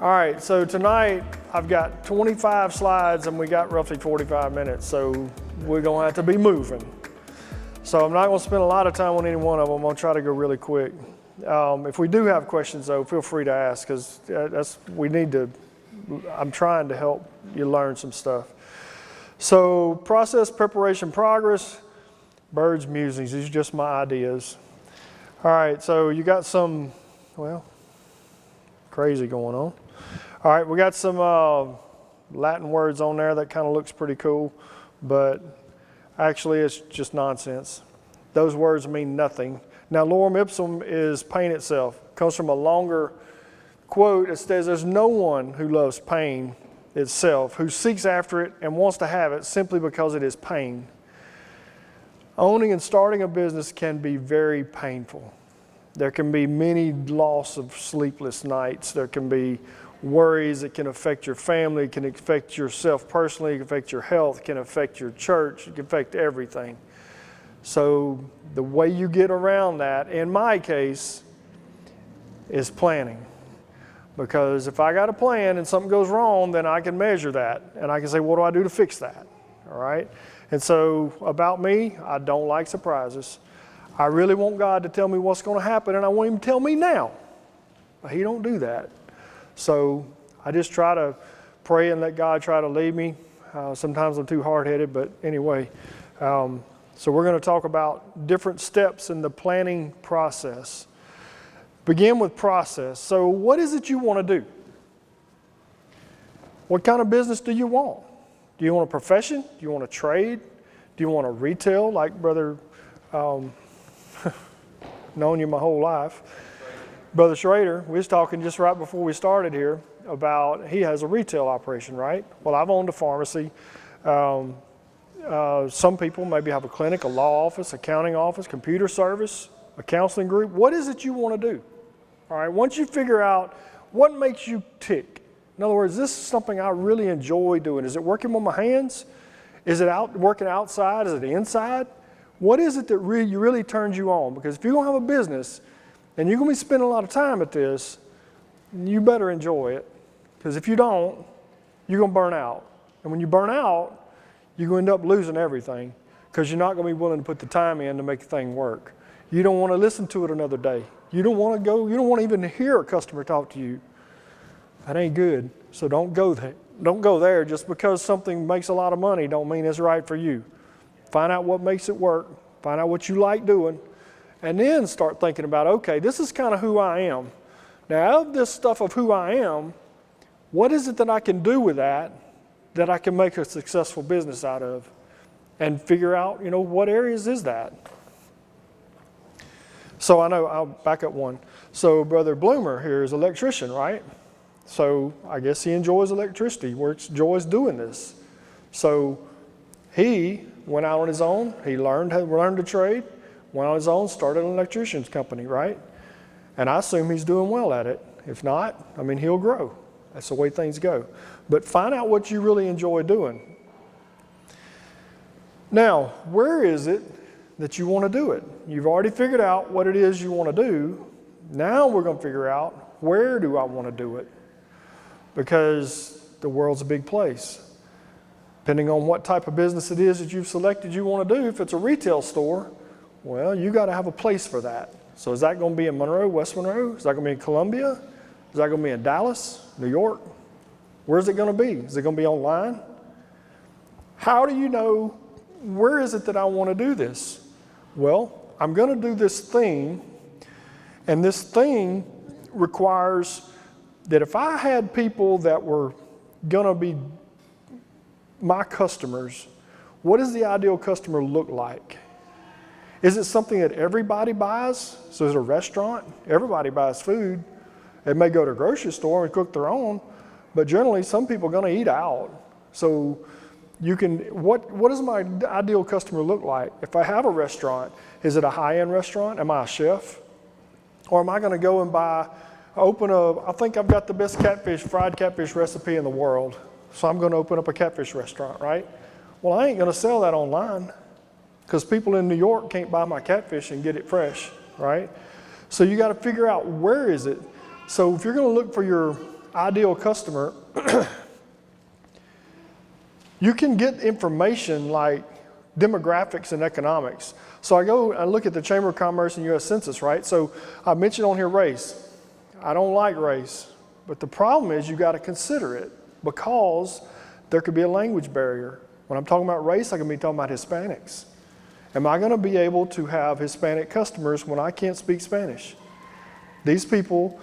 All right, so tonight I've got 25 slides and we got roughly 45 minutes, so we're gonna have to be moving. So I'm not gonna spend a lot of time on any one of them. I'm gonna try to go really quick. If we do have questions though, feel free to ask, because I'm trying to help you learn some stuff. So process, preparation, progress, birds, musings, these are just my ideas. All right, so you got some, well, crazy going on. All right, we got some Latin words on there that kind of looks pretty cool, but actually it's just nonsense. Those words mean nothing. Now, lorem ipsum is pain itself. It comes from a longer quote. It says, there's no one who loves pain itself, who seeks after it and wants to have it simply because it is pain. Owning and starting a business can be very painful. There can be many loss of sleepless nights. There can be worries that can affect your family, it can affect yourself personally, it can affect your health, it can affect your church, it can affect everything. So the way you get around that, in my case, is planning. Because if I got a plan and something goes wrong, then I can measure that and I can say, what do I do to fix that? All right? And so about me, I don't like surprises. I really want God to tell me what's going to happen, and I want him to tell me now. But he don't do that. So I just try to pray and let God try to lead me. Sometimes I'm too hard-headed, but anyway. So we're going to talk about different steps in the planning process. Begin with process. So what is it you want to do? What kind of business do you want? Do you want a profession? Do you want a trade? Do you want a retail like Brother, known you my whole life, Brother Schrader? We was talking just right before we started here about he has a retail operation, right? Well, I've owned a pharmacy. Some people maybe have a clinic, a law office, accounting office, computer service, a counseling group. What is it you want to do? All right, once you figure out what makes you tick. In other words, this is something I really enjoy doing. Is it working with my hands? Is it working outside? Is it inside? What is it that really turns you on? Because if you're going to have a business and you're going to be spending a lot of time at this, you better enjoy it. Because if you don't, you're going to burn out. And when you burn out, you're going to end up losing everything because you're not going to be willing to put the time in to make the thing work. You don't want to listen to it another day. You don't want to even hear a customer talk to you. That ain't good. So don't go there. Don't go there. Just because something makes a lot of money don't mean it's right for you. Find out what makes it work. Find out what you like doing. And then start thinking about, okay, this is kind of who I am. Now, out of this stuff of who I am, what is it that I can do with that I can make a successful business out of? And figure out, what areas is that? So I know, I'll back up one. So Brother Bloomer here is an electrician, right? So I guess he enjoys electricity, enjoys doing this. So he went out on his own. He learned a trade, went on his own, started an electrician's company, right? And I assume he's doing well at it. If not, he'll grow. That's the way things go. But find out what you really enjoy doing. Now, where is it that you want to do it? You've already figured out what it is you want to do. Now we're going to figure out, where do I want to do it? Because the world's a big place. Depending on what type of business it is that you've selected you want to do, if it's a retail store, well, you got to have a place for that. So is that going to be in Monroe, West Monroe? Is that going to be in Columbia? Is that going to be in Dallas, New York? Where's it going to be? Is it going to be online? How do you know, where is it that I want to do this? Well, I'm going to do this thing, and this thing requires that if I had people that were going to be my customers, what does the ideal customer look like? Is it something that everybody buys? So is it a restaurant? Everybody buys food. They may go to a grocery store and cook their own, but generally some people are going to eat out. So you can, what does my ideal customer look like? If I have a restaurant, is it a high-end restaurant? Am I a chef? Or am I going to go and I think I've got the best fried catfish recipe in the world, so I'm going to open up a catfish restaurant, right? Well, I ain't going to sell that online because people in New York can't buy my catfish and get it fresh, right? So you got to figure out, where is it? So if you're going to look for your ideal customer, you can get information like demographics and economics. So I go and look at the Chamber of Commerce and U.S. Census, right? So I mentioned on here race. I don't like race, but the problem is you got to consider it because there could be a language barrier. When I'm talking about race, I can be talking about Hispanics. Am I going to be able to have Hispanic customers when I can't speak Spanish? These people,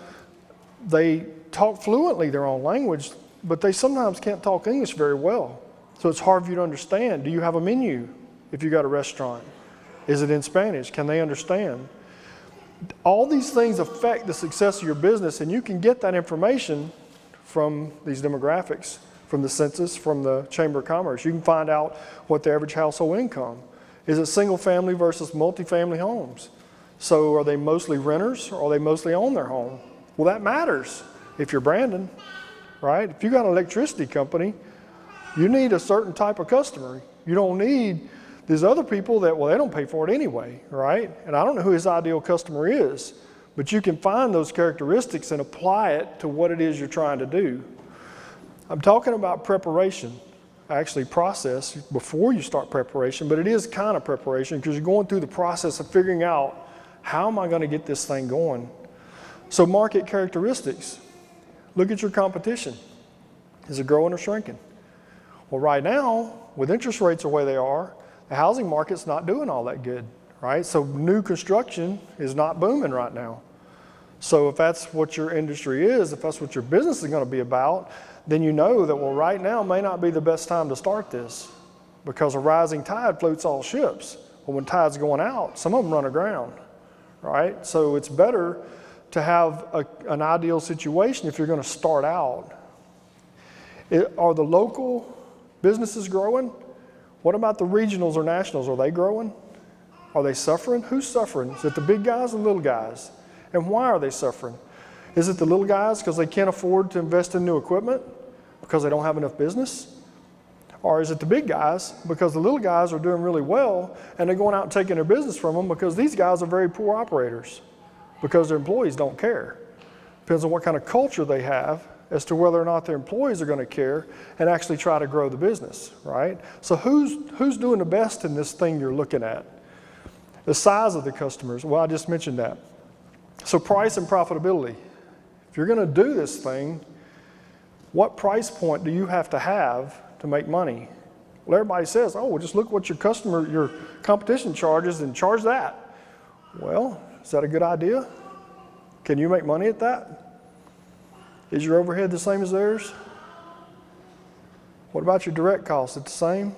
they talk fluently their own language, but they sometimes can't talk English very well. So it's hard for you to understand. Do you have a menu if you got a restaurant? Is it in Spanish? Can they understand? All these things affect the success of your business, and you can get that information from these demographics, from the census, from the Chamber of Commerce. You can find out what the average household income. Is it single family versus multifamily homes? So are they mostly renters or are they mostly own their home? Well, that matters if you're Brandon, right? If you got an electricity company, you need a certain type of customer. You don't need these other people that, well, they don't pay for it anyway, right? And I don't know who his ideal customer is, but you can find those characteristics and apply it to what it is you're trying to do. I'm talking about preparation, actually process before you start preparation, but it is kind of preparation because you're going through the process of figuring out how am I going to get this thing going. So market characteristics. Look at your competition. Is it growing or shrinking? Well, right now, with interest rates the way they are, the housing market's not doing all that good, right? So new construction is not booming right now. So if that's what your industry is, if that's what your business is going to be about, then you know that, well, right now may not be the best time to start this because a rising tide floats all ships. But when tide's going out, some of them run aground, right? So it's better to have an ideal situation if you're going to start out. Are the local businesses growing? What about the regionals or nationals? Are they growing? Are they suffering? Who's suffering? Is it the big guys or the little guys? And why are they suffering? Is it the little guys because they can't afford to invest in new equipment because they don't have enough business? Or is it the big guys because the little guys are doing really well and they're going out and taking their business from them because these guys are very poor operators because their employees don't care? Depends on what kind of culture they have as to whether or not their employees are going to care and actually try to grow the business, right? So who's doing the best in this thing you're looking at? The size of the customers, well, I just mentioned that. So price and profitability. If you're going to do this thing, what price point do you have to make money? Well, everybody says, oh, well, just look what your competition charges and charge that. Well, is that a good idea? Can you make money at that? Is your overhead the same as theirs? What about your direct costs? Is it the same?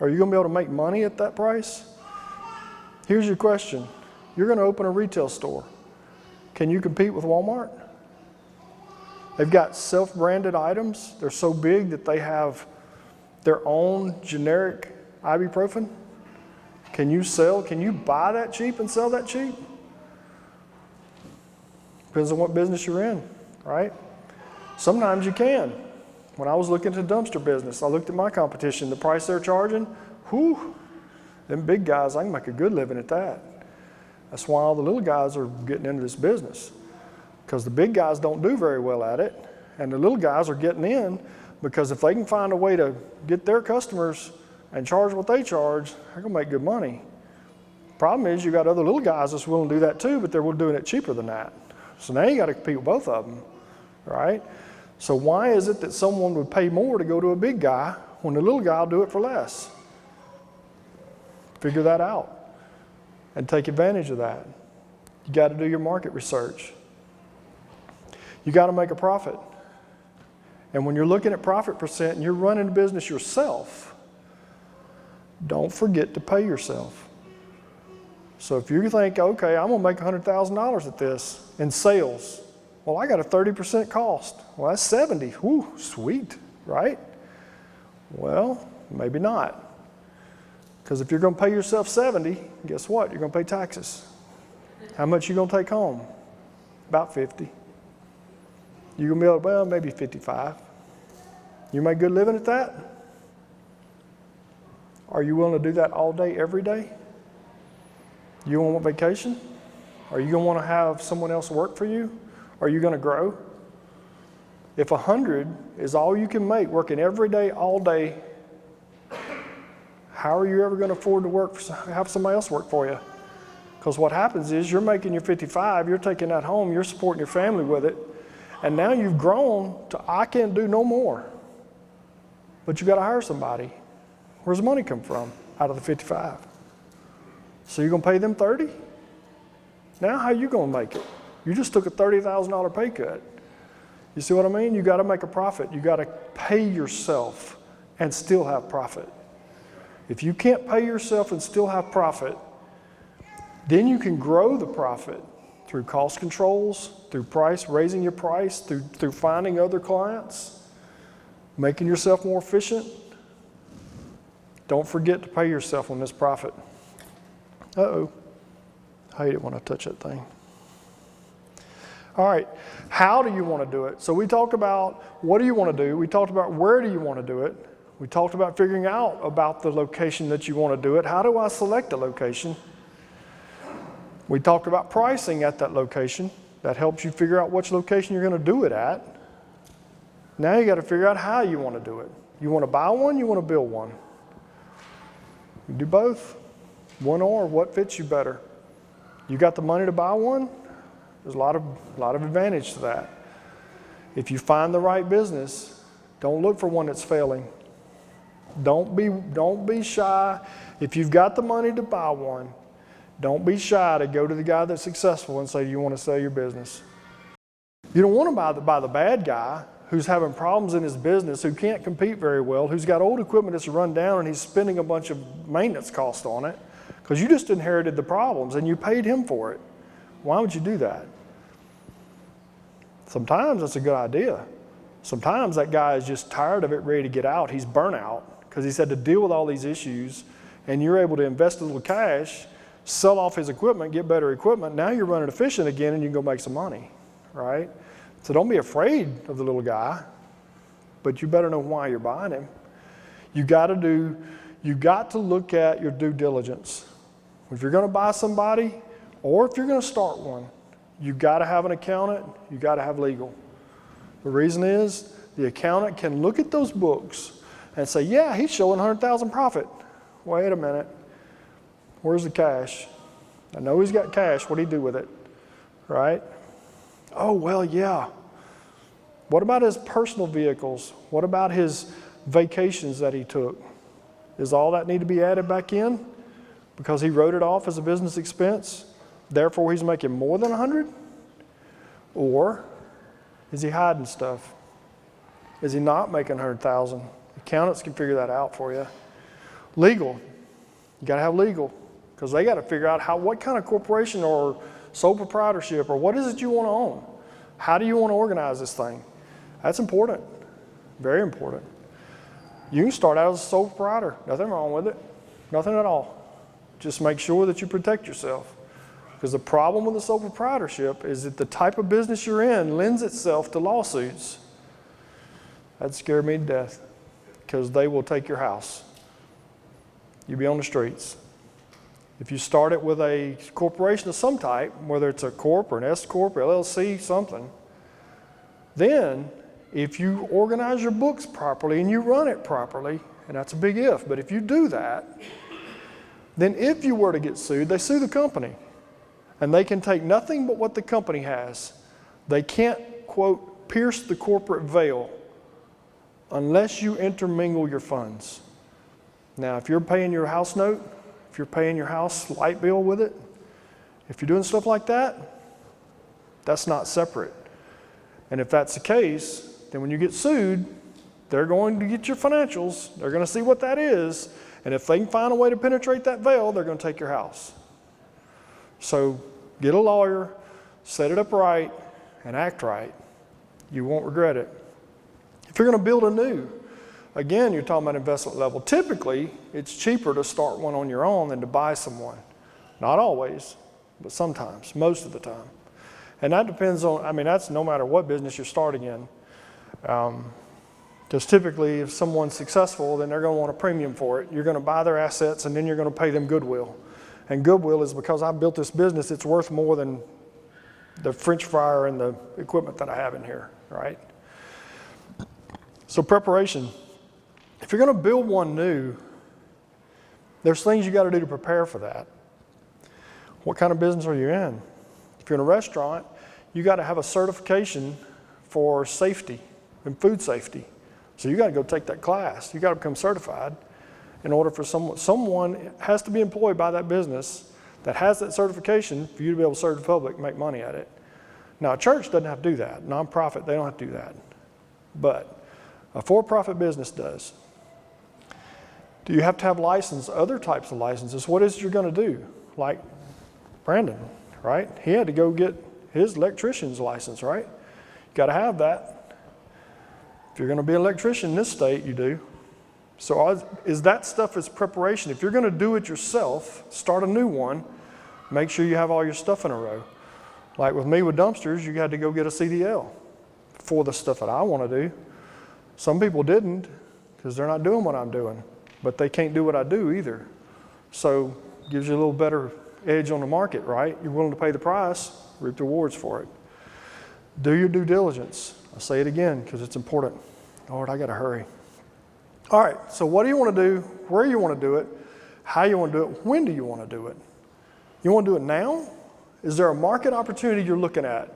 Are you going to be able to make money at that price? Here's your question. You're going to open a retail store. Can you compete with Walmart? They've got self-branded items. They're so big that they have their own generic ibuprofen. Can you buy that cheap and sell that cheap? Depends on what business you're in, right? Sometimes you can. When I was looking at the dumpster business, I looked at my competition, the price they're charging, whew, them big guys, I can make a good living at that. That's why all the little guys are getting into this business, because the big guys don't do very well at it, and the little guys are getting in because if they can find a way to get their customers and charge what they charge, they're going to make good money. Problem is you got other little guys that's willing to do that too, but they're doing it cheaper than that. So now you got to compete with both of them, right? So why is it that someone would pay more to go to a big guy when the little guy will do it for less? Figure that out and take advantage of that. You got to do your market research. You got to make a profit. And when you're looking at profit percent and you're running a business yourself, don't forget to pay yourself. So if you think, okay, I'm going to make $100,000 at this in sales. Well, I got a 30% cost. Well, that's 70. Whew, sweet, right? Well, maybe not. Because if you're going to pay yourself 70, guess what? You're going to pay taxes. How much are you going to take home? About 50. You're going to be able to, well, maybe 55. You make good living at that? Are you willing to do that all day, every day? You want vacation? Are you going to want to have someone else work for you? Are you going to grow? If 100 is all you can make, working every day, all day, how are you ever going to afford to have somebody else work for you? Because what happens is you're making your 55, you're taking that home, you're supporting your family with it, and now you've grown to, I can't do no more. But you got to hire somebody. Where's the money come from? Out of the 55. So you're going to pay them 30? Now how are you going to make it? You just took a $30,000 pay cut. You see what I mean? You got to make a profit. You got to pay yourself and still have profit. If you can't pay yourself and still have profit, then you can grow the profit through cost controls, through raising your price, through finding other clients, making yourself more efficient. Don't forget to pay yourself on this profit. Uh-oh. I hate it when I touch that thing. All right, how do you want to do it? So we talked about what do you want to do. We talked about where do you want to do it. We talked about figuring out about the location that you want to do it. How do I select a location? We talked about pricing at that location. That helps you figure out which location you're going to do it at. Now you got to figure out how you want to do it. You want to buy one, you want to build one. You do both. One or what fits you better. You got the money to buy one? There's a lot of advantage to that. If you find the right business, don't look for one that's failing. Don't be shy. If you've got the money to buy one, don't be shy to go to the guy that's successful and say, you want to sell your business. You don't want to buy the bad guy who's having problems in his business, who can't compete very well, who's got old equipment that's run down and he's spending a bunch of maintenance costs on it because you just inherited the problems and you paid him for it. Why would you do that? Sometimes that's a good idea. Sometimes that guy is just tired of it, ready to get out. He's burnt out because he's had to deal with all these issues, and you're able to invest a little cash, sell off his equipment, get better equipment. Now you're running efficient again and you can go make some money, right? So don't be afraid of the little guy, but you better know why you're buying him. You got to look at your due diligence. If you're going to buy somebody, or if you're going to start one, you got to have an accountant, you got to have legal. The reason is the accountant can look at those books and say, yeah, he's showing 100,000 profit. Wait a minute. Where's the cash? I know he's got cash. What do he do with it? Right? Oh, well, yeah. What about his personal vehicles? What about his vacations that he took? Does all that need to be added back in because he wrote it off as a business expense? Therefore, he's making more than 100? Or is he hiding stuff? Is he not making 100,000? Accountants can figure that out for you. Legal. You got to have legal because they got to figure out what kind of corporation or sole proprietorship or what is it you want to own? How do you want to organize this thing? That's important. Very important. You can start out as a sole proprietor. Nothing wrong with it. Nothing at all. Just make sure that you protect yourself. Because the problem with the sole proprietorship is that the type of business you're in lends itself to lawsuits. That'd scare me to death because they will take your house. You'll be on the streets. If you start it with a corporation of some type, whether it's a corp or an S corp or LLC, something, then if you organize your books properly and you run it properly, and that's a big if, but if you do that, then if you were to get sued, they sue the company. And they can take nothing but what the company has. They can't, quote, pierce the corporate veil unless you intermingle your funds. Now, if you're paying your house note, if you're paying your house light bill with it, if you're doing stuff like that, that's not separate. And if that's the case, then when you get sued, they're going to get your financials. They're going to see what that is. And if they can find a way to penetrate that veil, they're going to take your house. So get a lawyer, set it up right, and act right. You won't regret it. If you're going to build anew, again, you're talking about investment level. Typically, it's cheaper to start one on your own than to buy someone. Not always, but sometimes, most of the time. And that depends on, that's no matter what business you're starting in. Because typically, if someone's successful, then they're going to want a premium for it. You're going to buy their assets, and then you're going to pay them goodwill. And goodwill is because I built this business, it's worth more than the French fryer and the equipment that I have in here, right? So preparation. If you're going to build one new, there's things you got to do to prepare for that. What kind of business are you in? If you're in a restaurant, you got to have a certification for safety and food safety. So you got to go take that class. You got to become certified in order for someone has to be employed by that business that has that certification for you to be able to serve the public and make money at it. Now, a church doesn't have to do that. Nonprofit, they don't have to do that. But a for-profit business does. Do you have to have license, other types of licenses? What is it you're going to do? Like Brandon, right? He had to go get his electrician's license, right? You got to have that. If you're going to be an electrician in this state, you do. So is that stuff is preparation. If you're going to do it yourself, start a new one, make sure you have all your stuff in a row. Like with me with dumpsters, you had to go get a CDL for the stuff that I want to do. Some people didn't because they're not doing what I'm doing, but they can't do what I do either. So it gives you a little better edge on the market, right? You're willing to pay the price, reap the rewards for it. Do your due diligence. I'll say it again because it's important. Lord, I got to hurry. All right, so what do you want to do? Where you want to do it? How you want to do it? When do you want to do it? You want to do it now? Is there a market opportunity you're looking at?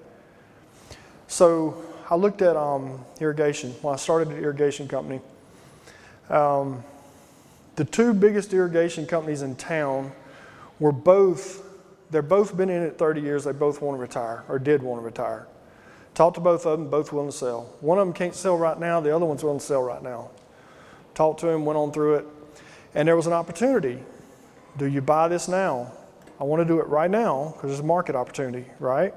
So I looked at irrigation. When I started an irrigation company, the two biggest irrigation companies in town they've both been in it 30 years. They both want to retire or did want to retire. Talked to both of them, both willing to sell. One of them can't sell right now. The other one's willing to sell right now. Talked to him, went on through it, and there was an opportunity. Do you buy this now? I want to do it right now because there's a market opportunity, right?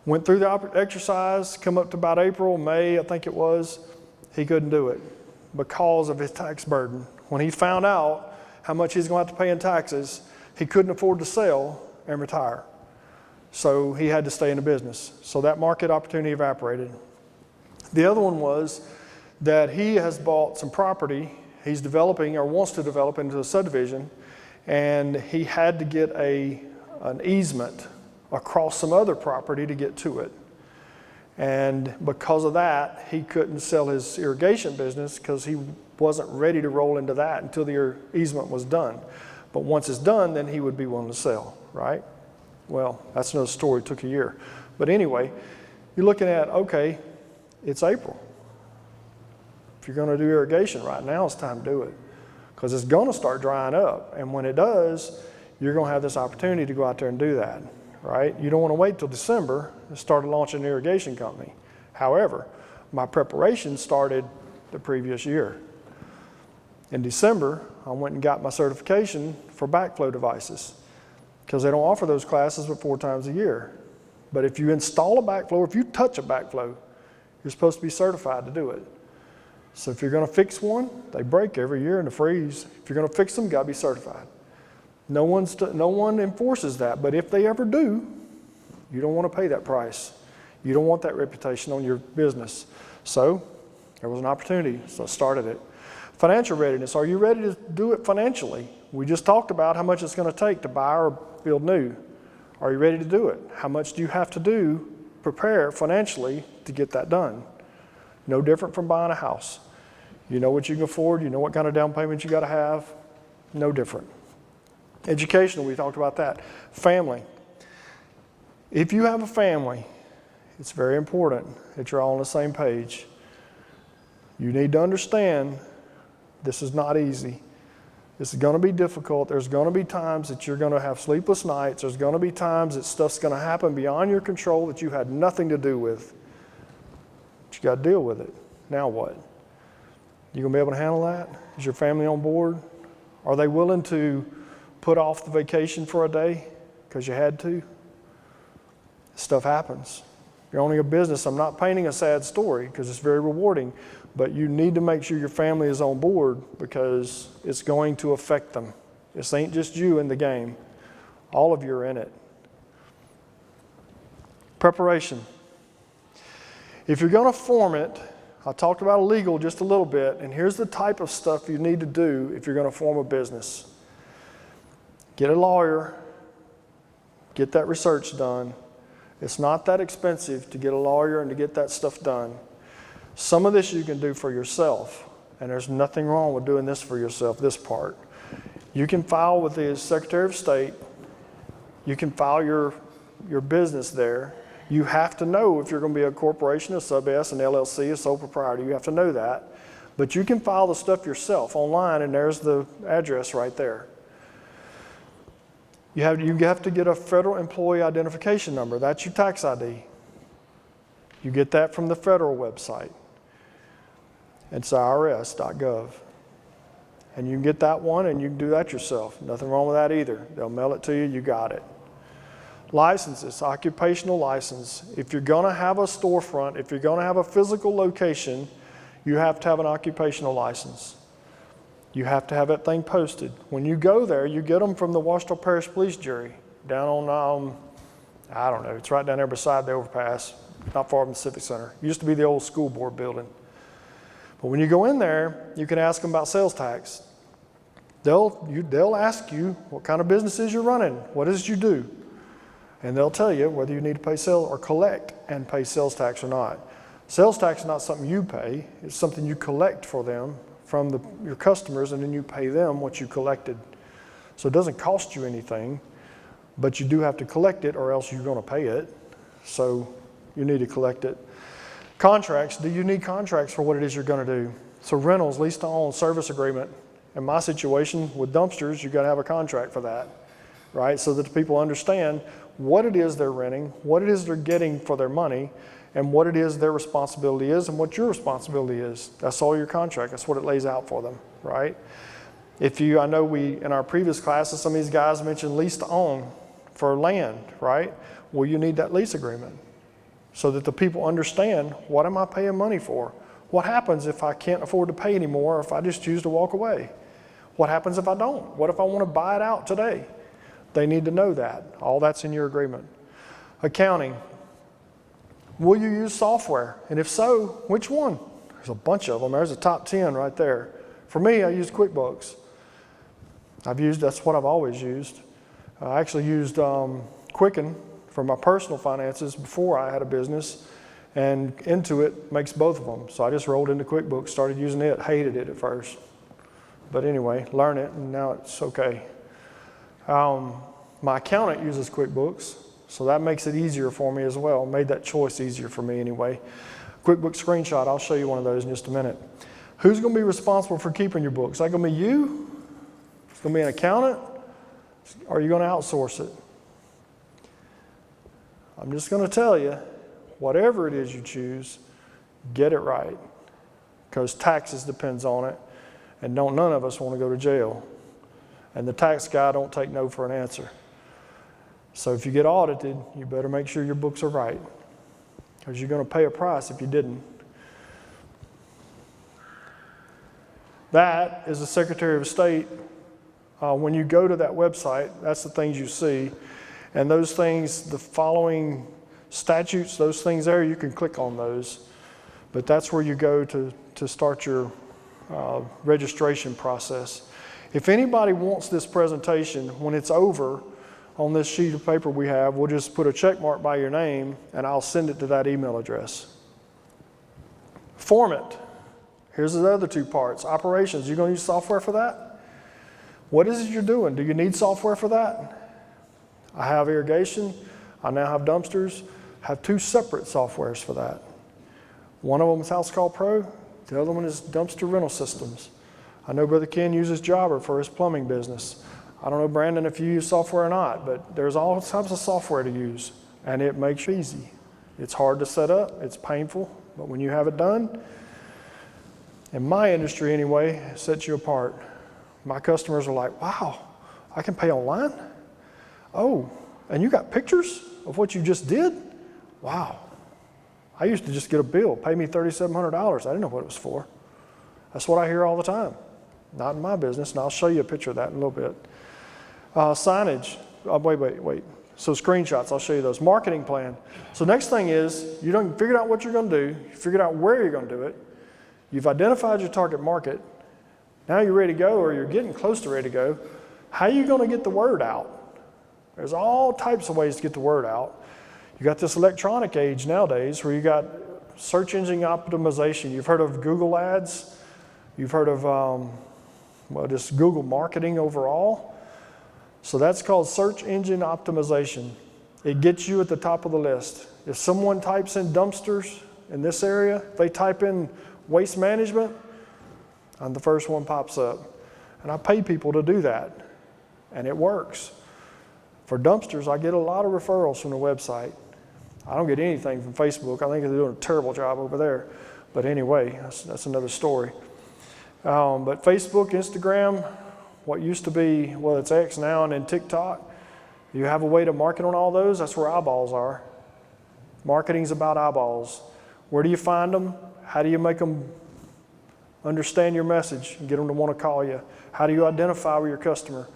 Went through the exercise, come up to about April, May, I think it was. He couldn't do it because of his tax burden. When he found out how much he's going to have to pay in taxes, he couldn't afford to sell and retire. So he had to stay in the business. So that market opportunity evaporated. The other one was that he has bought some property. He's developing or wants to develop into a subdivision, and he had to get an easement across some other property to get to it. And because of that, he couldn't sell his irrigation business because he wasn't ready to roll into that until the easement was done. But once it's done, then he would be willing to sell, right? Well, that's another story. It took a year. But anyway, you're looking at, okay, it's April. If you're going to do irrigation right now, it's time to do it because it's going to start drying up. And when it does, you're going to have this opportunity to go out there and do that, right? You don't want to wait till December and start launching an irrigation company. However, my preparation started the previous year. In December, I went and got my certification for backflow devices because they don't offer those classes but 4 times a year. But if you install a backflow, if you touch a backflow, you're supposed to be certified to do it. So if you're going to fix one, they break every year in the freeze. If you're going to fix them, you got to be certified. No one enforces that, but if they ever do, you don't want to pay that price. You don't want that reputation on your business. So there was an opportunity, so I started it. Financial readiness. Are you ready to do it financially? We just talked about how much it's going to take to buy or build new. Are you ready to do it? How much do you have to prepare financially to get that done? No different from buying a house. You know what you can afford. You know what kind of down payment you got to have. No different. Educational, we talked about that. Family. If you have a family, it's very important that you're all on the same page. You need to understand this is not easy. This is going to be difficult. There's going to be times that you're going to have sleepless nights. There's going to be times that stuff's going to happen beyond your control that you had nothing to do with. But you got to deal with it. Now what? You going to be able to handle that? Is your family on board? Are they willing to put off the vacation for a day because you had to? Stuff happens. You're owning a business. I'm not painting a sad story because it's very rewarding, but you need to make sure your family is on board because it's going to affect them. This ain't just you in the game. All of you are in it. Preparation. If you're going to form it, I talked about legal just a little bit, and here's the type of stuff you need to do if you're going to form a business. Get a lawyer. Get that research done. It's not that expensive to get a lawyer and to get that stuff done. Some of this you can do for yourself, and there's nothing wrong with doing this for yourself, this part. You can file with the Secretary of State. You can file your business there. You have to know if you're going to be a corporation, a sub S, an LLC, a sole proprietor. You have to know that. But you can file the stuff yourself online, and there's the address right there. You have to get a federal employee identification number. That's your tax ID. You get that from the federal website. It's irs.gov. And you can get that one, and you can do that yourself. Nothing wrong with that either. They'll mail it to you, you got it. Licenses, occupational license. If you're going to have a storefront, if you're going to have a physical location, you have to have an occupational license. You have to have that thing posted. When you go there, you get them from the Washita Parish Police Jury down on, I don't know, it's right down there beside the overpass, not far from the Civic Center. It used to be the old school board building. But when you go in there, you can ask them about sales tax. They'll ask you what kind of businesses you're running, what is it you do, and they'll tell you whether you need to pay sales or collect and pay sales tax or not. Sales tax is not something you pay, it's something you collect for them from your customers, and then you pay them what you collected. So it doesn't cost you anything, but you do have to collect it or else you're going to pay it. So you need to collect it. Contracts, do you need contracts for what it is you're going to do? So rentals, lease to own, service agreement. In my situation with dumpsters, you've got to have a contract for that, right? So that the people understand what it is they're renting, what it is they're getting for their money, and what it is their responsibility is and what your responsibility is. That's all your contract. That's what it lays out for them, right? I know in our previous classes, some of these guys mentioned lease to own for land, right? Well, you need that lease agreement so that the people understand, what am I paying money for? What happens if I can't afford to pay anymore, or if I just choose to walk away? What happens if I don't? What if I want to buy it out today? They need to know that. All that's in your agreement. Accounting. Will you use software? And if so, which one? There's a bunch of them. There's a top 10 right there. For me, I use QuickBooks. That's what I've always used. I actually used Quicken for my personal finances before I had a business, and Intuit makes both of them. So I just rolled into QuickBooks, started using it, hated it at first. But anyway, learn it, and now it's okay. My accountant uses QuickBooks, so that makes it easier for me as well. Made that choice easier for me anyway. QuickBooks screenshot, I'll show you one of those in just a minute. Who's going to be responsible for keeping your books? Is that going to be you? It's going to be an accountant? Or are you going to outsource it? I'm just going to tell you, whatever it is you choose, get it right, because taxes depends on it, and none of us want to go to jail. And the tax guy don't take no for an answer. So if you get audited, you better make sure your books are right, because you're going to pay a price if you didn't. That is the Secretary of State. When you go to that website, that's the things you see. And those things, the following statutes, those things there, you can click on those. But that's where you go to start your registration process. If anybody wants this presentation, when it's over, on this sheet of paper we have, we'll just put a check mark by your name, and I'll send it to that email address. Format. Here's the other two parts. Operations. You going to use software for that? What is it you're doing? Do you need software for that? I have irrigation. I now have dumpsters. I have two separate softwares for that. One of them is House Call Pro. The other one is Dumpster Rental Systems. I know Brother Ken uses Jobber for his plumbing business. I don't know, Brandon, if you use software or not, but there's all types of software to use, and it makes it easy. It's hard to set up. It's painful, but when you have it done, in my industry anyway, it sets you apart. My customers are like, wow, I can pay online? Oh, and you got pictures of what you just did? Wow. I used to just get a bill, pay me $3,700. I didn't know what it was for. That's what I hear all the time. Not in my business, and I'll show you a picture of that in a little bit. Signage. Wait. So screenshots, I'll show you those. Marketing plan. So next thing is, you done figured out what you're going to do. You figured out where you're going to do it. You've identified your target market. Now you're ready to go, or you're getting close to ready to go. How are you going to get the word out? There's all types of ways to get the word out. You got this electronic age nowadays where you got search engine optimization. You've heard of Google Ads. You've heard of, just Google marketing overall. So that's called search engine optimization. It gets you at the top of the list. If someone types in dumpsters in this area, they type in waste management, and the first one pops up. And I pay people to do that, and it works. For dumpsters, I get a lot of referrals from the website. I don't get anything from Facebook. I think they're doing a terrible job over there. But anyway, that's another story. But Facebook, Instagram, what used to be, well, it's X now, and then TikTok, you have a way to market on all those. That's where eyeballs are. Marketing's about eyeballs. Where do you find them? How do you make them understand your message and get them to want to call you? How do you identify with your customer?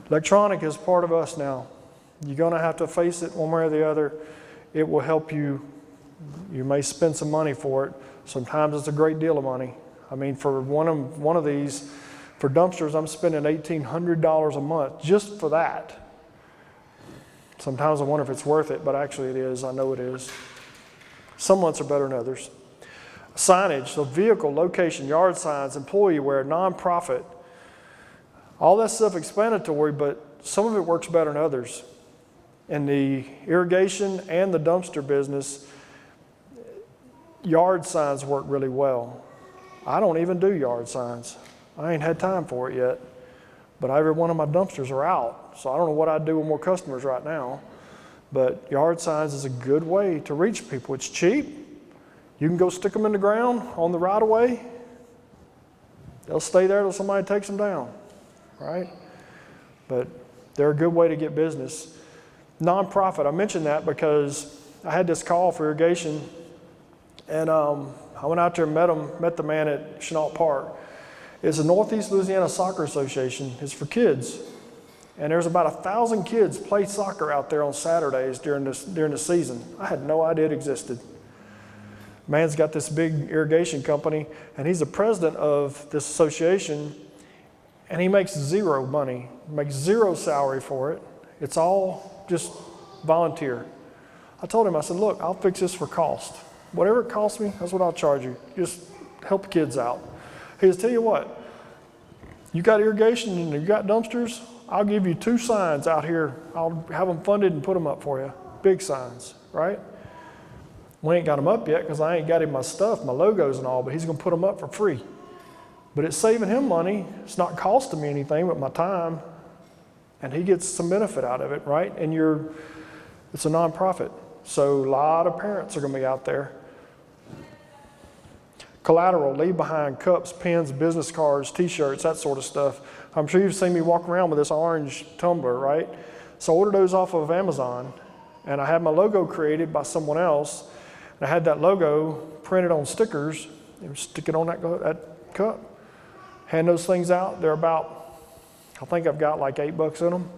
Electronic is part of us now. You're going to have to face it one way or the other. It will help you. You may spend some money for it. Sometimes it's a great deal of money. I mean, for one of these, for dumpsters, I'm spending $1,800 a month just for that. Sometimes I wonder if it's worth it, but actually it is. I know it is. Some months are better than others. Signage, so vehicle, location, yard signs, employee wear, nonprofit. All that self-explanatory, but some of it works better than others. In the irrigation and the dumpster business, yard signs work really well. I don't even do yard signs. I ain't had time for it yet. But every one of my dumpsters are out. So I don't know what I'd do with more customers right now. But yard signs is a good way to reach people. It's cheap. You can go stick them in the ground on the right of way. They'll stay there till somebody takes them down, right? But they're a good way to get business. Nonprofit, I mentioned that because I had this call for irrigation, and I went out there and met the man at Chenault Park. It's the Northeast Louisiana Soccer Association. It's for kids. And there's about 1,000 kids play soccer out there on Saturdays during the season. I had no idea it existed. Man's got this big irrigation company, and he's the president of this association, and he makes zero money, makes zero salary for it. It's all just volunteer. I told him, I said, look, I'll fix this for cost. Whatever it costs me, that's what I'll charge you. Just help the kids out. He says, tell you what, you got irrigation and you got dumpsters, I'll give you 2 signs out here. I'll have them funded and put them up for you. Big signs, right? We ain't got them up yet because I ain't got him my stuff, my logos and all, but he's going to put them up for free. But it's saving him money. It's not costing me anything but my time. And he gets some benefit out of it, right? And it's a nonprofit. So a lot of parents are going to be out there. Collateral, leave behind cups, pens, business cards, t-shirts, that sort of stuff. I'm sure you've seen me walk around with this orange tumbler, right? So I ordered those off of Amazon, and I had my logo created by someone else, and I had that logo printed on stickers and stick it on that cup. Hand those things out. They're about, I think I've got like $8 in them.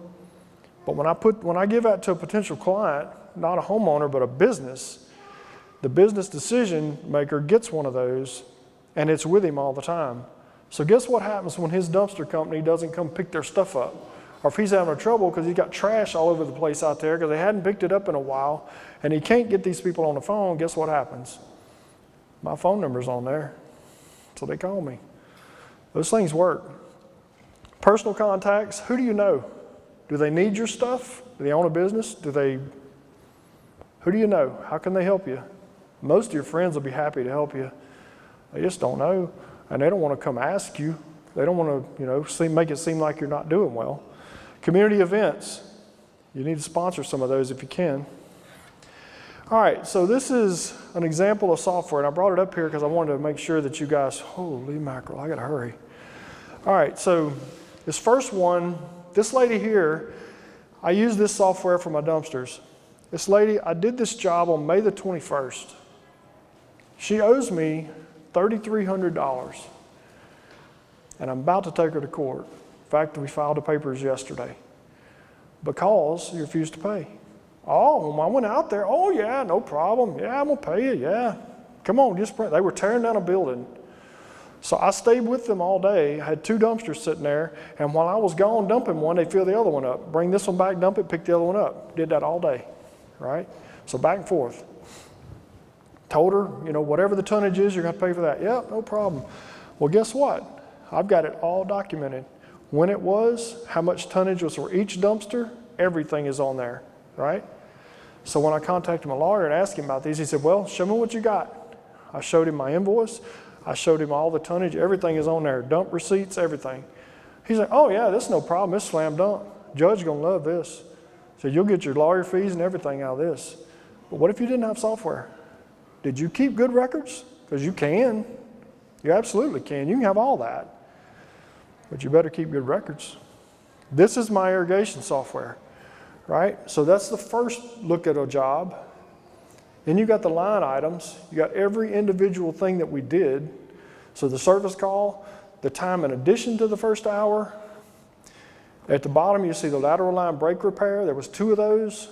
But when I give that to a potential client, not a homeowner, but a business, the business decision maker gets one of those, and it's with him all the time. So guess what happens when his dumpster company doesn't come pick their stuff up? Or if he's having trouble because he's got trash all over the place out there because they hadn't picked it up in a while, and he can't get these people on the phone, guess what happens? My phone number's on there, so they call me. Those things work. Personal contacts, who do you know? Do they need your stuff? Do they own a business? Who do you know? How can they help you? Most of your friends will be happy to help you. They just don't know, and they don't want to come ask you. They don't want to, make it seem like you're not doing well. Community events. You need to sponsor some of those if you can. All right, so this is an example of software, and I brought it up here because I wanted to make sure that you guys, holy mackerel, I got to hurry. All right, so this first one, this lady here, I use this software for my dumpsters. This lady, I did this job on May the 21st. She owes me $3,300, and I'm about to take her to court. In fact, we filed the papers yesterday because she refused to pay. Oh, I went out there. Oh, yeah, no problem. Yeah, I'm going to pay you. Yeah. Come on, just print. They were tearing down a building. So I stayed with them all day. I had 2 dumpsters sitting there, and while I was gone dumping one, they'd fill the other one up. Bring this one back, dump it, pick the other one up. Did that all day, right? So back and forth. told her, whatever the tonnage is, you're going to pay for that. Yep, no problem. Well, guess what? I've got it all documented. When it was, how much tonnage was for each dumpster, everything is on there, right? So when I contacted my lawyer and asked him about these, he said, well, show me what you got. I showed him my invoice. I showed him all the tonnage. Everything is on there, dump receipts, everything. He's like, oh yeah, this is no problem. It's slam dunk. Judge going to love this. So you'll get your lawyer fees and everything out of this. But what if you didn't have software? Did you keep good records? Because you can. You absolutely can. You can have all that. But you better keep good records. This is my irrigation software, right? So that's the first look at a job. Then you got the line items. You got every individual thing that we did. So the service call, the time in addition to the first hour. At the bottom, you see the lateral line brake repair. There was 2 of those.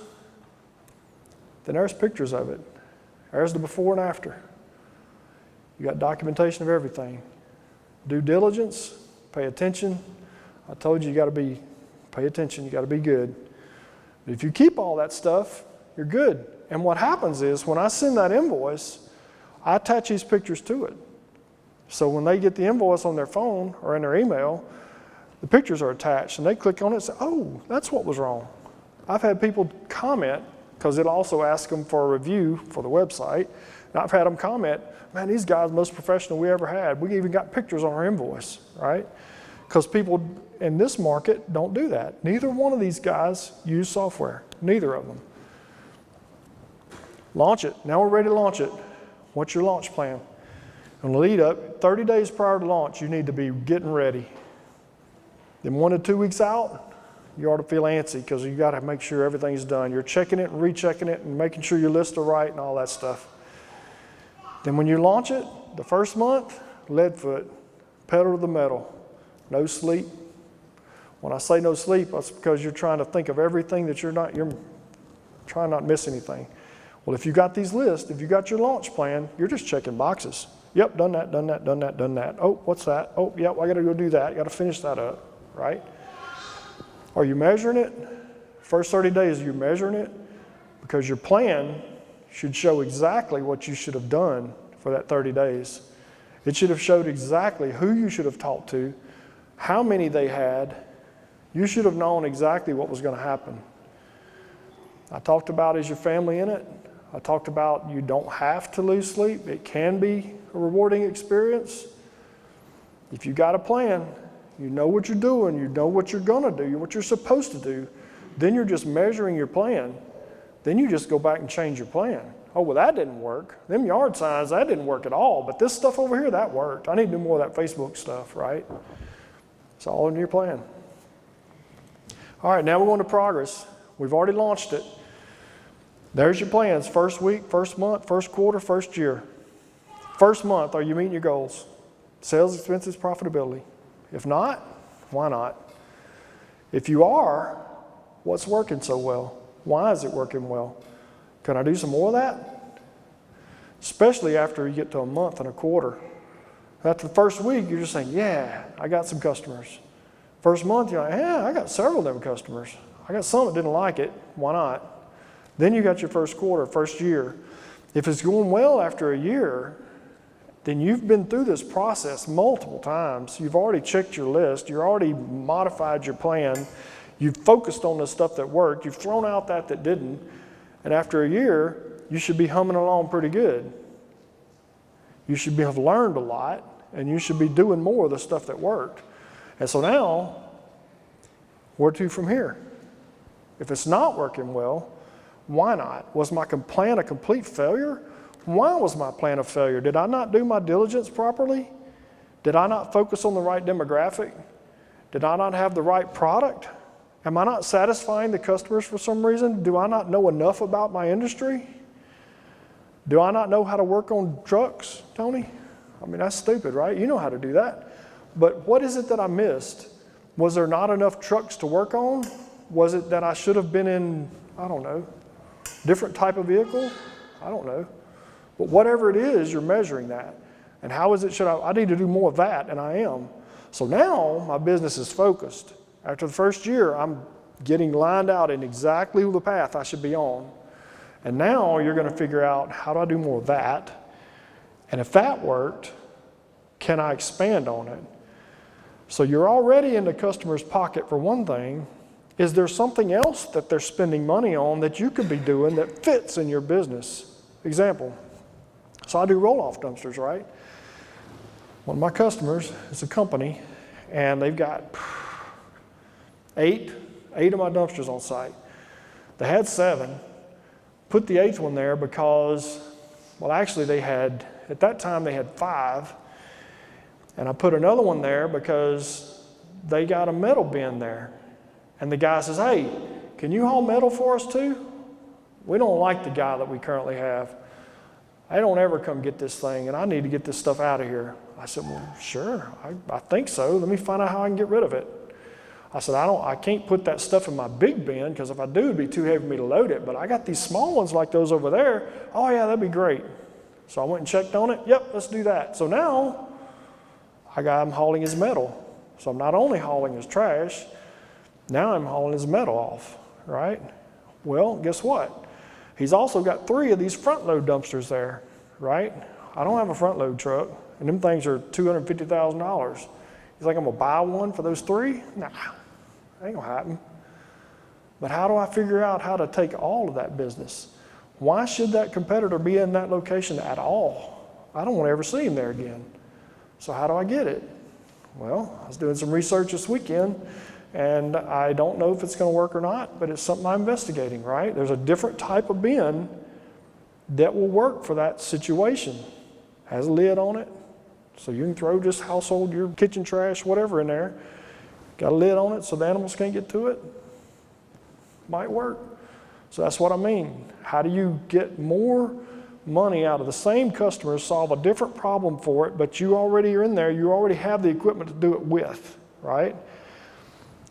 Then there's pictures of it. There's the before and after. You got documentation of everything. Due diligence, pay attention. I told you pay attention, you got to be good. But if you keep all that stuff, you're good. And what happens is when I send that invoice, I attach these pictures to it. So when they get the invoice on their phone or in their email, the pictures are attached and they click on it and say, oh, that's what was wrong. I've had people comment, because it also asks them for a review for the website. And I've had them comment, man, these guys are the most professional we ever had. We even got pictures on our invoice, right? Because people in this market don't do that. Neither one of these guys use software, neither of them. Launch it. Now we're ready to launch it. What's your launch plan? On the lead up, 30 days prior to launch, you need to be getting ready. Then 1 to 2 weeks out, you ought to feel antsy because you got to make sure everything's done. You're checking it and rechecking it and making sure your lists are right and all that stuff. Then when you launch it, the first month, lead foot, pedal to the metal, no sleep. When I say no sleep, that's because you're trying to think of everything that you're trying not to miss anything. Well, if you got these lists, if you got your launch plan, you're just checking boxes. Yep, done that, done that, done that, done that. Oh, what's that? Oh, yep, I got to go do that. Got to finish that up, right? Are you measuring it? First 30 days, you're measuring it? Because your plan should show exactly what you should have done for that 30 days. It should have showed exactly who you should have talked to, how many they had. You should have known exactly what was going to happen. I talked about, is your family in it? I talked about you don't have to lose sleep. It can be a rewarding experience. If you got a plan, you know what you're doing, you know what you're going to do, what you're supposed to do, then you're just measuring your plan. Then you just go back and change your plan. Oh, well, that didn't work. Them yard signs, that didn't work at all. But this stuff over here, that worked. I need to do more of that Facebook stuff, right? It's all in your plan. All right, now we're going to progress. We've already launched it. There's your plans. First week, first month, first quarter, first year. First month, are you meeting your goals? Sales, expenses, profitability. If not, why not? If you are, what's working so well? Why is it working well? Can I do some more of that? Especially after you get to a month and a quarter. After the first week, you're just saying, yeah, I got some customers. First month, you're like, yeah, I got several of them customers. I got some that didn't like it. Why not? Then you got your first quarter, first year. If it's going well after a year, then you've been through this process multiple times. You've already checked your list. You've already modified your plan. You've focused on the stuff that worked. You've thrown out that didn't. And after a year, you should be humming along pretty good. You should have learned a lot, and you should be doing more of the stuff that worked. And so now, where to from here? If it's not working well, why not? Was my plan a complete failure? Why was my plan a failure? Did I not do my diligence properly? Did I not focus on the right demographic? Did I not have the right product? Am I not satisfying the customers for some reason? Do I not know enough about my industry? Do I not know how to work on trucks, Tony? I mean, that's stupid, right? You know how to do that. But what is it that I missed? Was there not enough trucks to work on? Was it that I should have been in, I don't know, different type of vehicle? I don't know. But whatever it is, you're measuring that. And how is it, I need to do more of that, and I am. So now my business is focused. After the first year, I'm getting lined out in exactly the path I should be on. And now you're going to figure out, how do I do more of that? And if that worked, can I expand on it? So you're already in the customer's pocket for one thing. Is there something else that they're spending money on that you could be doing that fits in your business? Example, so I do roll-off dumpsters, right? One of my customers is a company, and they've got eight of my dumpsters on site. They had 7, put the 8th one there because, well, actually at that time they had 5, and I put another one there because they got a metal bin there. And the guy says, hey, can you haul metal for us too? We don't like the guy that we currently have. I don't ever come get this thing, and I need to get this stuff out of here. I said, well, sure, I think so. Let me find out how I can get rid of it. I said, I can't put that stuff in my big bin, because if I do, it'd be too heavy for me to load it. But I got these small ones like those over there. Oh yeah, that'd be great. So I went and checked on it. Yep, let's do that. So now I'm hauling his metal. So I'm not only hauling his trash, now I'm hauling his metal off, right? Well, guess what? He's also got 3 of these front load dumpsters there, right? I don't have a front load truck, and them things are $250,000. You think I'm gonna buy one for those 3? Nah, ain't gonna happen. But how do I figure out how to take all of that business? Why should that competitor be in that location at all? I don't want to ever see him there again. So how do I get it? Well, I was doing some research this weekend, and I don't know if it's going to work or not, but it's something I'm investigating, right? There's a different type of bin that will work for that situation. Has a lid on it, so you can throw just household, your kitchen trash, whatever in there. Got a lid on it so the animals can't get to it. Might work. So that's what I mean. How do you get more money out of the same customers, solve a different problem for it, but you already are in there, you already have the equipment to do it with, right?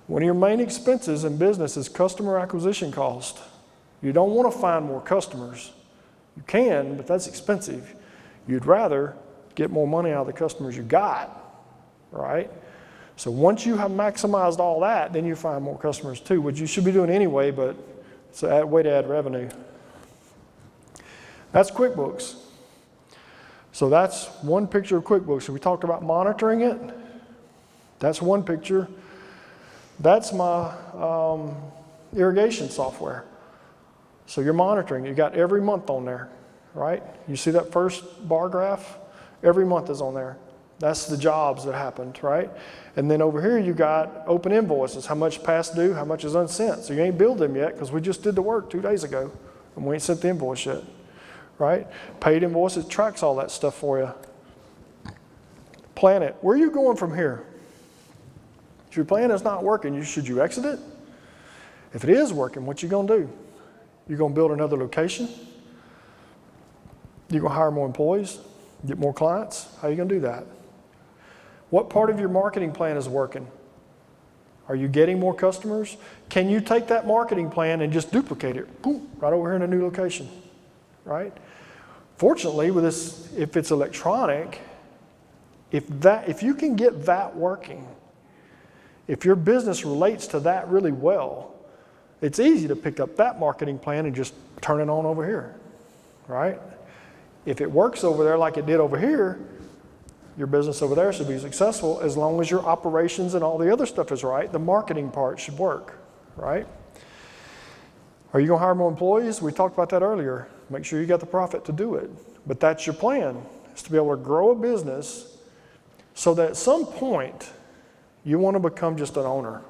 One of your main expenses in business is customer acquisition cost. You don't want to find more customers. You can, but that's expensive. You'd rather get more money out of the customers you got, right? So once you have maximized all that, then you find more customers too, which you should be doing anyway, but it's a way to add revenue. That's QuickBooks. So that's one picture of QuickBooks. So we talked about monitoring it. That's one picture. That's my irrigation software. So you're monitoring. You got every month on there, right? You see that first bar graph? Every month is on there. That's the jobs that happened, right? And then over here you got open invoices, how much past due, how much is unsent. So you ain't billed them yet because we just did the work 2 days ago and we ain't sent the invoice yet, right? Paid invoices tracks all that stuff for you. Plan it. Where are you going from here? If your plan is not working, should you exit it? If it is working, what you gonna do? You gonna build another location? You gonna hire more employees? Get more clients? How are you gonna do that? What part of your marketing plan is working? Are you getting more customers? Can you take that marketing plan and just duplicate it? Boom, right over here in a new location, right? Fortunately, with this, if it's electronic, if you can get that working, if your business relates to that really well, it's easy to pick up that marketing plan and just turn it on over here, right? If it works over there like it did over here, your business over there should be successful as long as your operations and all the other stuff is right. The marketing part should work, right? Are you going to hire more employees? We talked about that earlier. Make sure you got the profit to do it. But that's your plan, is to be able to grow a business so that at some point you want to become just an owner.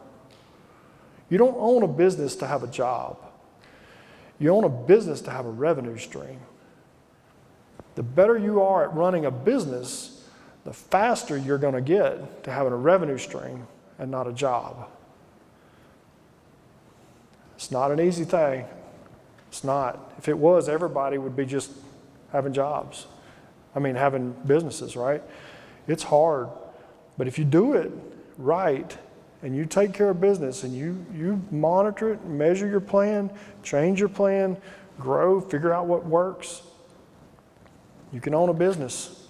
You don't own a business to have a job. You own a business to have a revenue stream. The better you are at running a business, the faster you're going to get to having a revenue stream and not a job. It's not an easy thing. It's not. If it was, everybody would be just having jobs. Having businesses, right? It's hard. But if you do it right and you take care of business and you monitor it, measure your plan, change your plan, grow, figure out what works, you can own a business.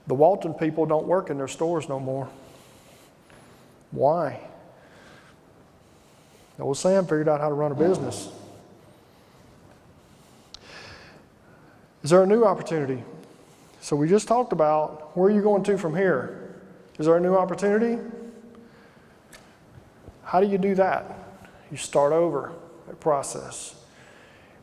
The Walton people don't work in their stores no more. Why? Old Sam figured out how to run a business. Is there a new opportunity? So we just talked about where are you going to from here? Is there a new opportunity? How do you do that? You start over that process.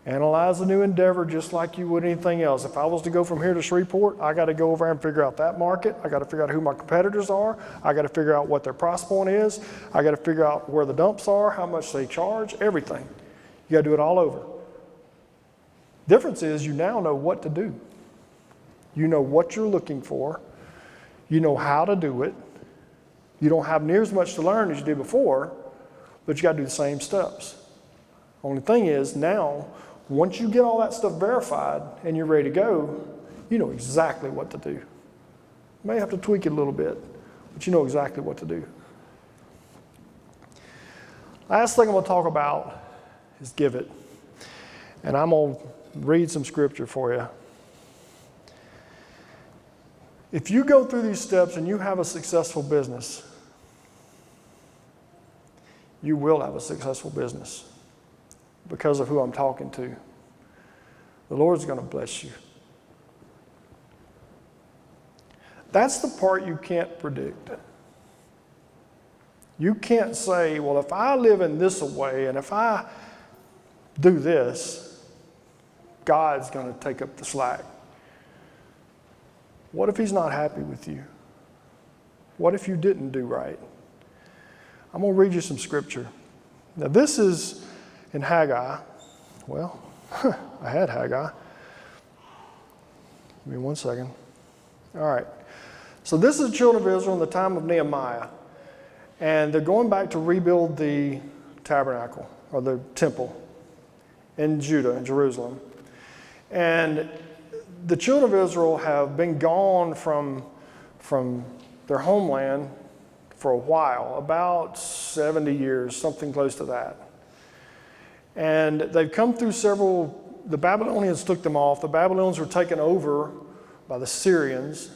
Analyze the new endeavor just like you would anything else. If I was to go from here to Shreveport, I got to go over and figure out that market. I got to figure out who my competitors are. I got to figure out what their price point is. I got to figure out where the dumps are, how much they charge, everything. You got to do it all over. Difference is you now know what to do. You know what you're looking for. You know how to do it. You don't have near as much to learn as you did before, but you got to do the same steps. Only thing is now, once you get all that stuff verified and you're ready to go, you know exactly what to do. You may have to tweak it a little bit, but you know exactly what to do. Last thing I'm going to talk about is give it. And I'm going to read some scripture for you. If you go through these steps and you have a successful business, you will have a successful business because of who I'm talking to. The Lord's going to bless you. That's the part you can't predict. You can't say, well, if I live in this way and if I do this, God's going to take up the slack. What if He's not happy with you? What if you didn't do right? I'm going to read you some scripture. Now, this is in Haggai. Well, I had Haggai. Give me 1 second. All right. So this is the children of Israel in the time of Nehemiah. And they're going back to rebuild the tabernacle or the temple in Judah, in Jerusalem. And the children of Israel have been gone from their homeland for a while, about 70 years, something close to that. And they've come through the Babylonians took them off. The Babylonians were taken over by the Syrians.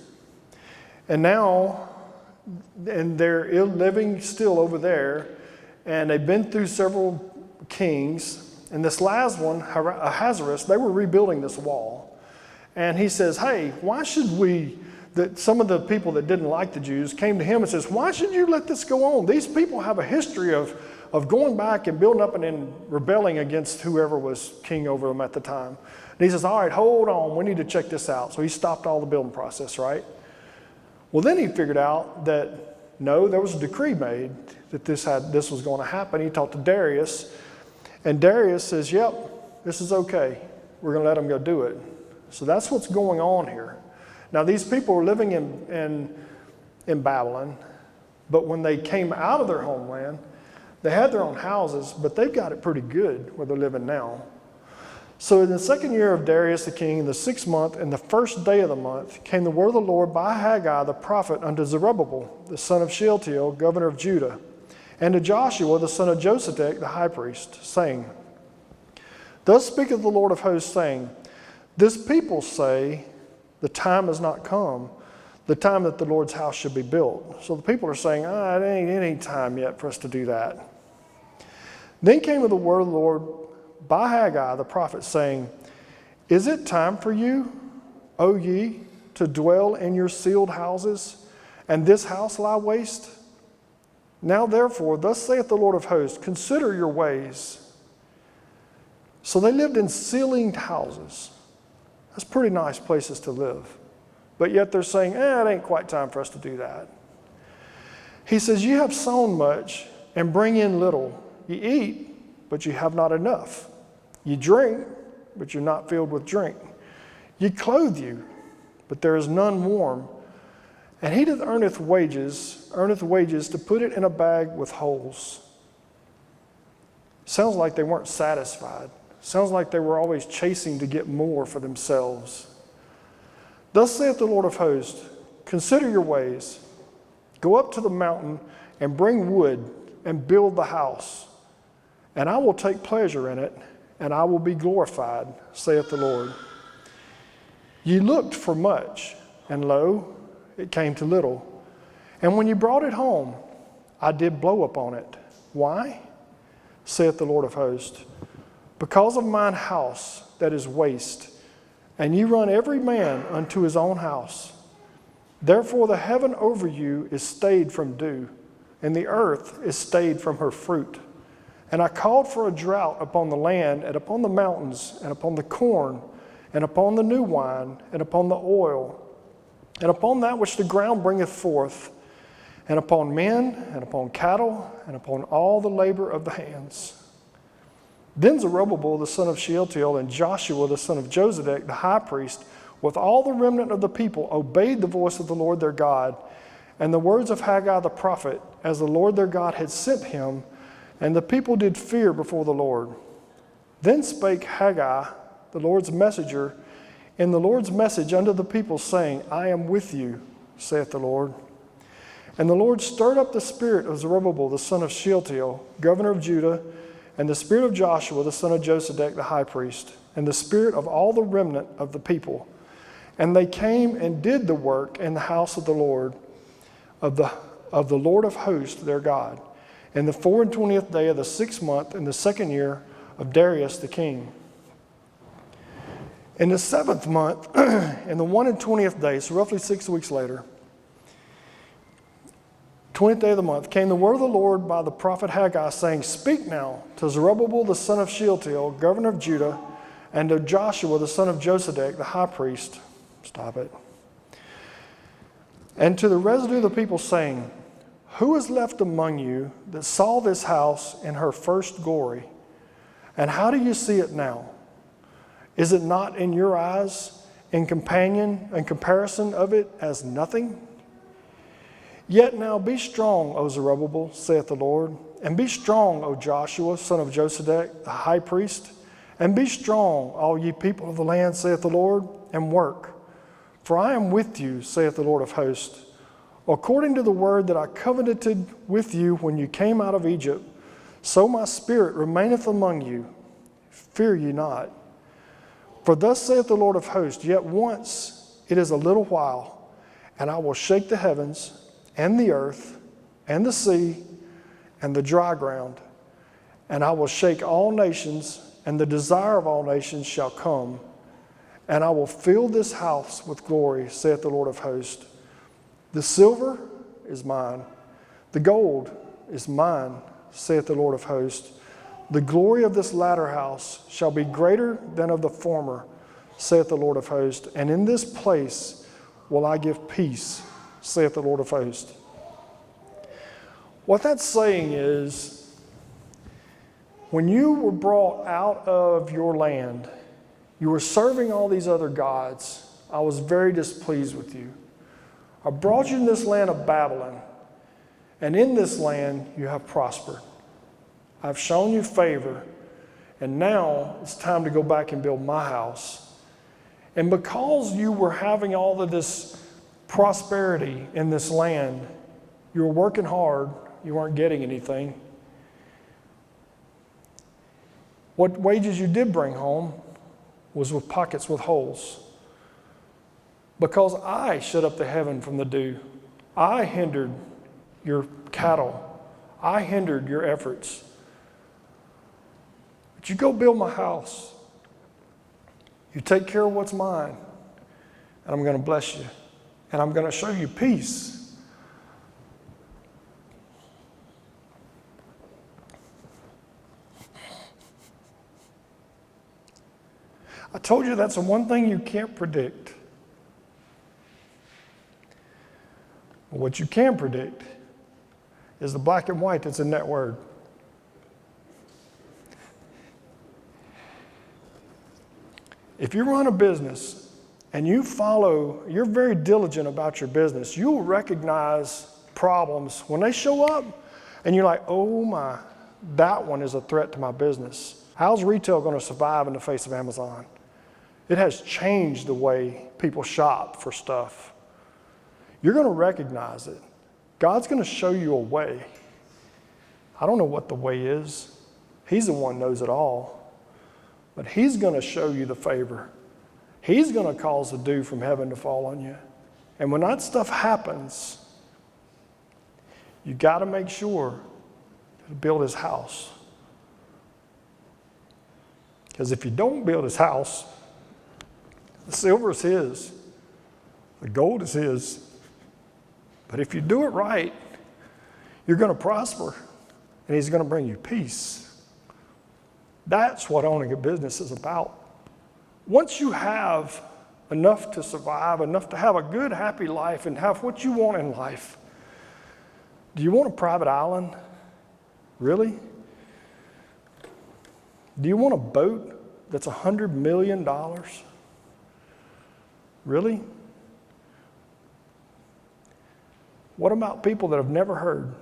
And now, and they're living still over there. And they've been through several kings. And this last one, Ahasuerus, they were rebuilding this wall. And he says, hey, why should we, that some of the people that didn't like the Jews came to him and says, why should you let this go on? These people have a history of going back and building up and then rebelling against whoever was king over them at the time. And he says, all right, hold on, we need to check this out. So he stopped all the building process, right? Well, then he figured out that, no, there was a decree made that this was going to happen. He talked to Darius, and Darius says, yep, this is okay. We're going to let them go do it. So that's what's going on here. Now, these people were living in Babylon, but when they came out of their homeland, they had their own houses, but they've got it pretty good where they're living now. So in the second year of Darius the king, in the 6th month, and the first day of the month, came the word of the Lord by Haggai the prophet unto Zerubbabel, the son of Shealtiel, governor of Judah, and to Joshua, the son of Josedech, the high priest, saying, Thus speaketh the Lord of hosts, saying, This people say, the time has not come, the time that the Lord's house should be built. So the people are saying, it ain't any time yet for us to do that. Then came the word of the Lord by Haggai the prophet, saying, Is it time for you, O ye, to dwell in your sealed houses, and this house lie waste? Now therefore, thus saith the Lord of hosts, consider your ways. So they lived in ceilinged houses. That's pretty nice places to live. But yet they're saying, it ain't quite time for us to do that. He says, you have sown much and bring in little. You eat, but you have not enough. You drink, but you're not filled with drink. You clothe you, but there is none warm. And he that earneth wages to put it in a bag with holes. Sounds like they weren't satisfied. Sounds like they were always chasing to get more for themselves. Thus saith the Lord of hosts, consider your ways. Go up to the mountain and bring wood and build the house. And I will take pleasure in it, and I will be glorified, saith the Lord. Ye looked for much, and lo, it came to little. And when you brought it home, I did blow upon it. Why? Saith the Lord of hosts. Because of mine house that is waste, and ye run every man unto his own house. Therefore the heaven over you is stayed from dew, and the earth is stayed from her fruit. And I called for a drought upon the land, and upon the mountains, and upon the corn, and upon the new wine, and upon the oil, and upon that which the ground bringeth forth, and upon men, and upon cattle, and upon all the labor of the hands. Then Zerubbabel the son of Shealtiel and Joshua the son of Josedek the high priest, with all the remnant of the people, obeyed the voice of the Lord their God, and the words of Haggai the prophet, as the Lord their God had sent him, and the people did fear before the Lord. Then spake Haggai, the Lord's messenger, in the Lord's message unto the people, saying, I am with you, saith the Lord. And the Lord stirred up the spirit of Zerubbabel the son of Shealtiel, governor of Judah, and the spirit of Joshua the son of Josedek the high priest, and the spirit of all the remnant of the people. And they came and did the work in the house of the Lord, of the Lord of hosts their God, in the 24th day of the 6th month, in the 2nd year of Darius the king. In the 7th month, in the 21st day, so roughly 6 weeks later, 20th day of the month, came the word of the Lord by the prophet Haggai, saying, Speak now to Zerubbabel the son of Shealtiel, governor of Judah, and to Joshua the son of Josedek the high priest. Stop it. And to the residue of the people, saying, Who is left among you that saw this house in her first glory? And how do you see it now? Is it not in your eyes in comparison of it as nothing? Yet now be strong, O Zerubbabel, saith the Lord, and be strong, O Joshua, son of Josedek, the high priest, and be strong, all ye people of the land, saith the Lord, and work. For I am with you, saith the Lord of hosts, according to the word that I covenanted with you when you came out of Egypt, so my spirit remaineth among you. Fear ye not. For thus saith the Lord of hosts, yet once it is a little while, and I will shake the heavens, and the earth, and the sea, and the dry ground, and I will shake all nations, and the desire of all nations shall come, and I will fill this house with glory, saith the Lord of hosts. The silver is mine, the gold is mine, saith the Lord of hosts. The glory of this latter house shall be greater than of the former, saith the Lord of hosts, and in this place will I give peace, saith the Lord of hosts. What that's saying is, when you were brought out of your land, you were serving all these other gods. I was very displeased with you. I brought you in this land of Babylon, and in this land you have prospered. I've shown you favor, and now it's time to go back and build my house. And because you were having all of this prosperity in this land, you were working hard, you weren't getting anything. What wages you did bring home was with pockets with holes. Because I shut up the heaven from the dew. I hindered your cattle. I hindered your efforts. But you go build my house. You take care of what's mine, and I'm going to bless you. And I'm going to show you peace. I told you that's the one thing you can't predict. What you can predict is the black and white that's in that word. If you run a business and you're very diligent about your business, you'll recognize problems when they show up and you're like, oh my, that one is a threat to my business. How's retail going to survive in the face of Amazon? It has changed the way people shop for stuff. You're going to recognize it. God's going to show you a way. I don't know what the way is. He's the one who knows it all. But He's going to show you the favor. He's going to cause the dew from heaven to fall on you. And when that stuff happens, you got to make sure to build His house. Because if you don't build His house, The silver is his. The gold is his. But if you do it right, you're going to prosper, and he's going to bring you peace. That's what owning a business is about. Once you have enough to survive, enough to have a good, happy life and have what you want in life, do you want a private island? Really? Do you want a boat that's $100 million? Really? What about people that have never heard?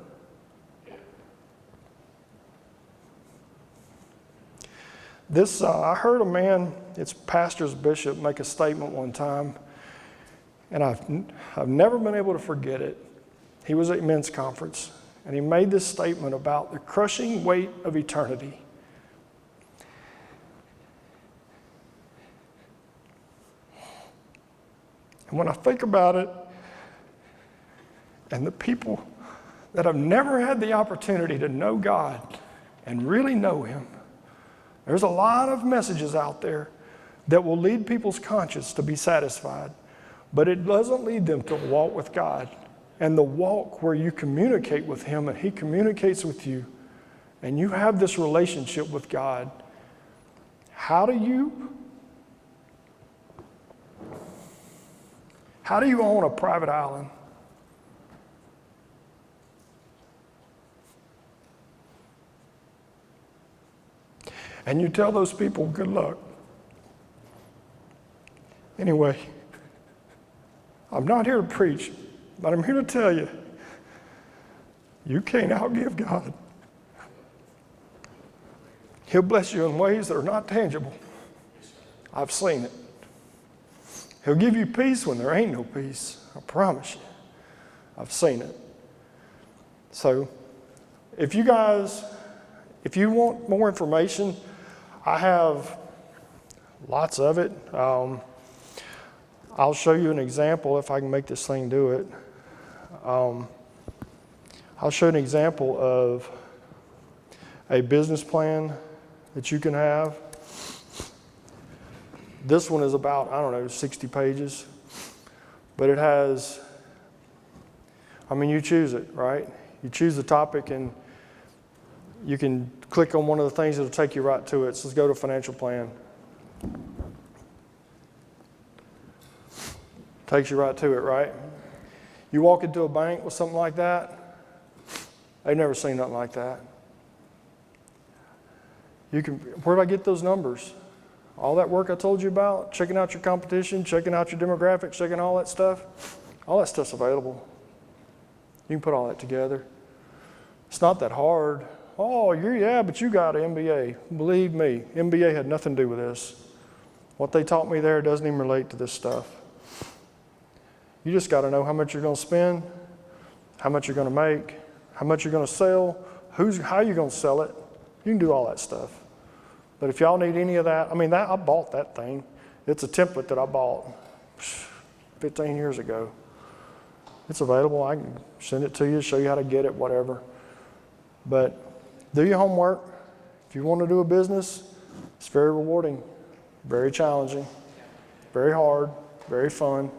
I heard a man, it's pastor's bishop, make a statement one time, and I've never been able to forget it. He was at a men's conference, and he made this statement about the crushing weight of eternity. And when I think about it, and the people that have never had the opportunity to know God and really know Him, there's a lot of messages out there that will lead people's conscience to be satisfied, but it doesn't lead them to walk with God. And the walk where you communicate with Him and He communicates with you, and you have this relationship with God. How do you own a private island? And you tell those people, good luck. Anyway, I'm not here to preach, but I'm here to tell you, you can't outgive God. He'll bless you in ways that are not tangible. I've seen it. He'll give you peace when there ain't no peace. I promise you. I've seen it. So, if you want more information, I have lots of it. I'll show you an example if I can make this thing do it. I'll show you an example of a business plan that you can have. This one is about, 60 pages. But it has, you choose it, right? You choose the topic and you can click on one of the things that'll take you right to it. So let's go to financial plan. Takes you right to it, right? You walk into a bank with something like that, they've never seen nothing like that. Where did I get those numbers? All that work I told you about, checking out your competition, checking out your demographics, checking all that stuff's available. You can put all that together. It's not that hard. Oh, but you got an MBA. Believe me, MBA had nothing to do with this. What they taught me there doesn't even relate to this stuff. You just got to know how much you're going to spend, how much you're going to make, how much you're going to sell, how you're going to sell it. You can do all that stuff. But if y'all need any of that, I bought that thing. It's a template that I bought 15 years ago. It's available. I can send it to you, show you how to get it, whatever. But do your homework. If you want to do a business, it's very rewarding, very challenging, very hard, very fun.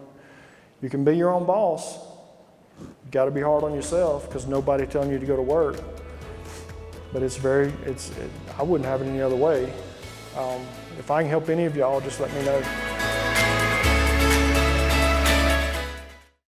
You can be your own boss. You got to be hard on yourself because nobody's telling you to go to work. But I wouldn't have it any other way. If I can help any of y'all, just let me know.